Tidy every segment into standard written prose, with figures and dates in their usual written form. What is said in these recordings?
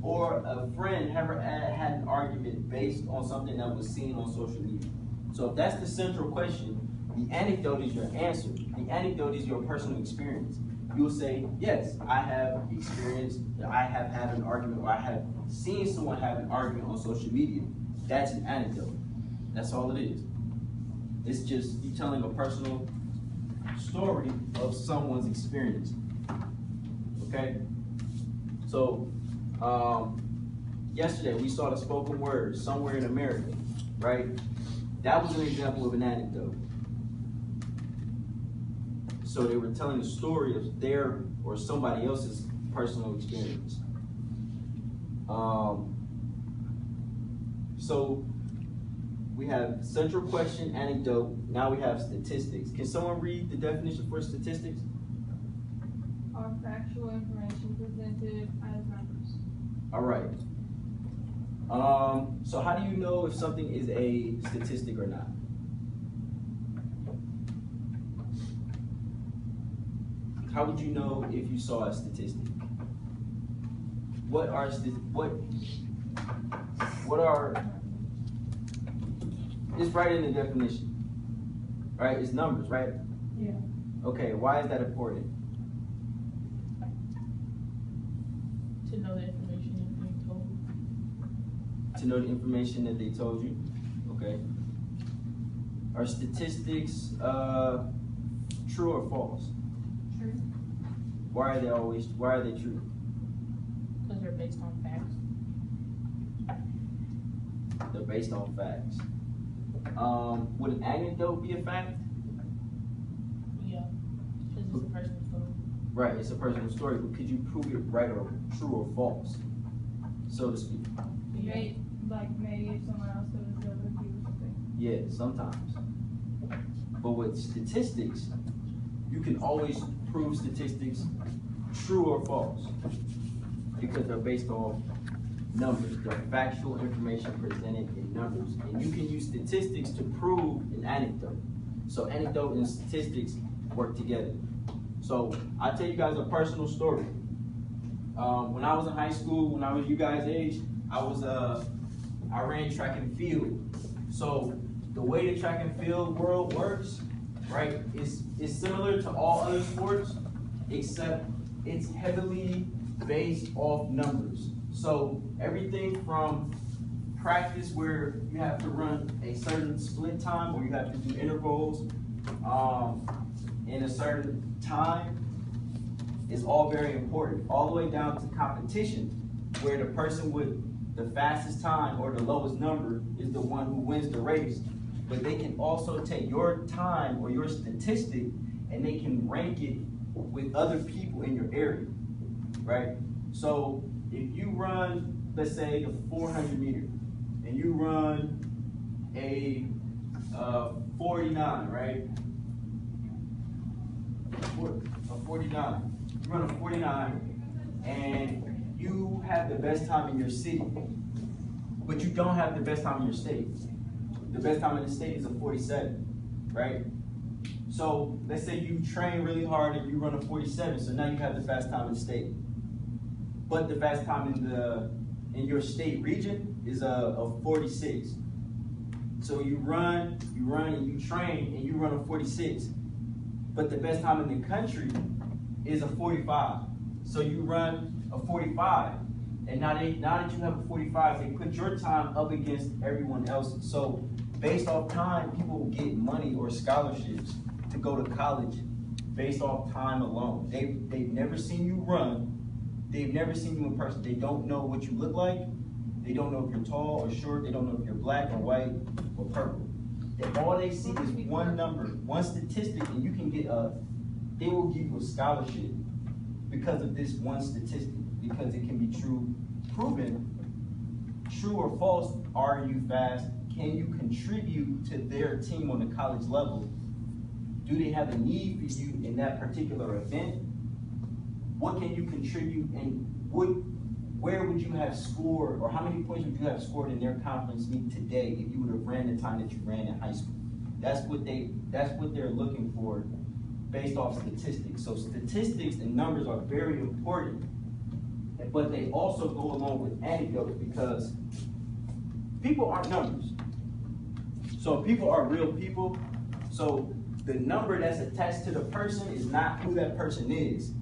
or a friend ever had an argument based on something that was seen on social media? So if that's the central question, the anecdote is your answer. The anecdote is your personal experience. You'll say, yes, I have experienced, I have had an argument, or I have seen someone have an argument on social media. That's an anecdote. That's all it is. It's just you telling a personal story of someone's experience. Okay? So, yesterday we saw the spoken word somewhere in America, right? That was an example of an anecdote. So they were telling the story of their or somebody else's personal experience. So we have central question, anecdote. Now we have statistics. Can someone read the definition for statistics? Are factual information presented as numbers. All right. So how do you know if something is a statistic or not? How would you know if you saw a statistic? What are it's right in the definition, right? It's numbers, right? Yeah. Okay, why is that important? To know the information that being told. To know the information that they told you, okay? Are statistics true or false? True. Why are they true? Because they're based on facts. They're based on facts. Would an anecdote be a fact? Yeah, because it's a personal story. Right, it's a personal story, but could you prove it right or true or false, so to speak? Maybe if someone else does it with you or something. Yeah, sometimes. But with statistics, you can always prove statistics true or false because they're based on numbers. They're factual information presented in numbers. And you can use statistics to prove an anecdote. So anecdote and statistics work together. So I'll tell you guys a personal story. When I was in high school, when I was you guys' age, I ran track and field. So the way the track and field world works, right, is similar to all other sports, except it's heavily based off numbers. So everything from practice where you have to run a certain split time or you have to do intervals in a certain time is all very important. All the way down to competition where the person with the fastest time or the lowest number is the one who wins the race. But they can also take your time or your statistic and they can rank it with other people in your area, right? So if you run, let's say the 400 meter, and you run a 49, right? A 49. You run a 49, and you have the best time in your city, but you don't have the best time in your state. The best time in the state is a 47, right? So let's say you train really hard and you run a 47, so now you have the fast time in the state. But the fast time in your state region is a 46. So you run and you train and you run a 46. But the best time in the country is a 45. So you run a 45. And now that you have a 45, they put your time up against everyone else's. So based off time, people get money or scholarships to go to college based off time alone. They've never seen you run. They've never seen you in person. They don't know what you look like. They don't know if you're tall or short. They don't know if you're black or white or purple. All they see is one number, one statistic, and you can get they will give you a scholarship because of this one statistic, because it can be proven, true or false. Are you fast? Can you contribute to their team on the college level? Do they have a need for you in that particular event? What can you contribute, and where would you have scored, or how many points would you have scored in their conference meet today if you would have ran the time that you ran in high school? That's what they're looking for based off statistics. So statistics and numbers are very important but they also go along with anecdotes because people aren't numbers. So people are real people. So the number that's attached to the person is not who that person is,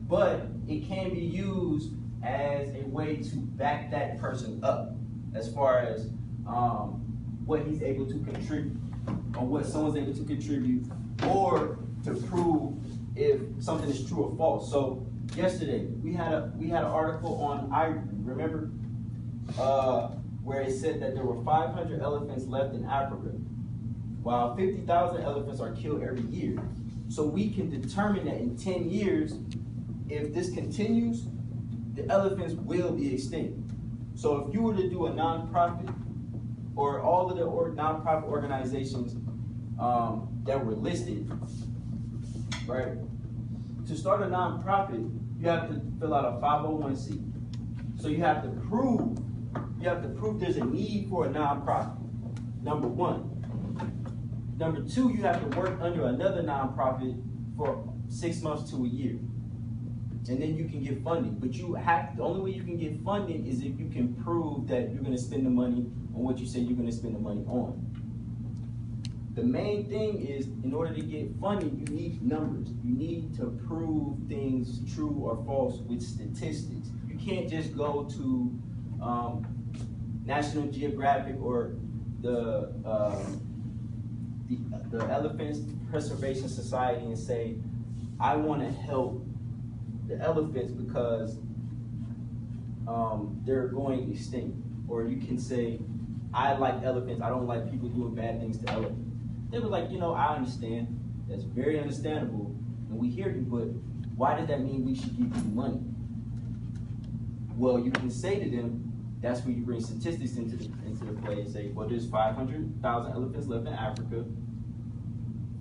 but it can be used as a way to back that person up as far as what he's able to contribute, or what someone's able to contribute, or to prove if something is true or false. So yesterday we had an article on ivory, remember, where it said that there were 500 elephants left in Africa, while 50,000 elephants are killed every year. So we can determine that in 10 years, if this continues, the elephants will be extinct. So if you were to do a nonprofit, or all of the nonprofit organizations that were listed, right? To start a nonprofit, you have to fill out a 501c. So you have to prove there's a need for a nonprofit, number one. Number two, you have to work under another nonprofit for 6 months to a year. And then you can get funding. But the only way you can get funding is if you can prove that you're gonna spend the money on what you say you're gonna spend the money on. The main thing is, in order to get funding, you need numbers. You need to prove things true or false with statistics. You can't just go to National Geographic or the Elephants Preservation Society and say, I want to help the elephants because they're going extinct. Or you can say, I like elephants, I don't like people doing bad things to elephants. They were like, I understand, that's very understandable, and we hear you, but why does that mean we should give you money? Well, you can say to them, that's where you bring statistics into the play and say, well, there's 500,000 elephants left in Africa,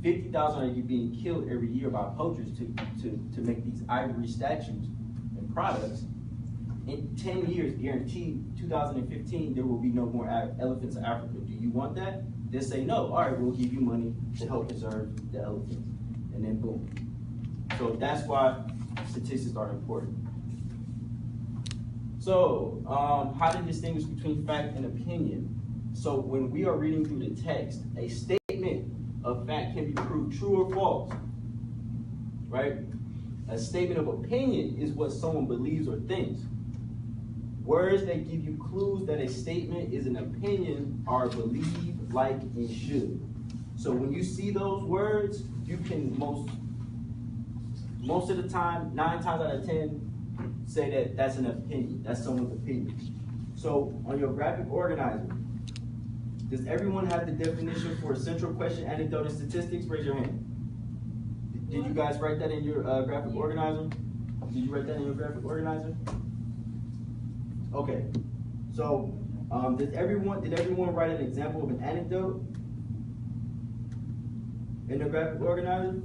50,000 are being killed every year by poachers to make these ivory statues and products. In 10 years, guaranteed, 2015, there will be no more elephants in Africa. Do you want that? They say no. All right, we'll give you money to help preserve the elephants. And then boom. So that's why statistics are important. So how to distinguish between fact and opinion. So when we are reading through the text, a statement of fact can be proved true or false, right? A statement of opinion is what someone believes or thinks. Words that give you clues that a statement is an opinion are believe, like, and should. So when you see those words, you can most of the time, 9 times out of 10, say that that's an opinion. That's someone's opinion. So on your graphic organizer, does everyone have the definition for central question, anecdote, and statistics? Raise your hand. Did you guys write that in your graphic organizer? Did you write that in your graphic organizer? Okay. So did everyone write an example of an anecdote in the graphic organizer?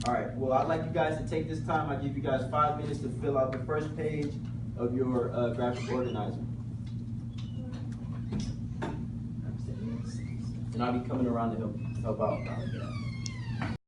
All right. Well, I'd like you guys to take this time. I give you guys 5 minutes to fill out the first page of your graphic organizer. And I'll be coming around to help out.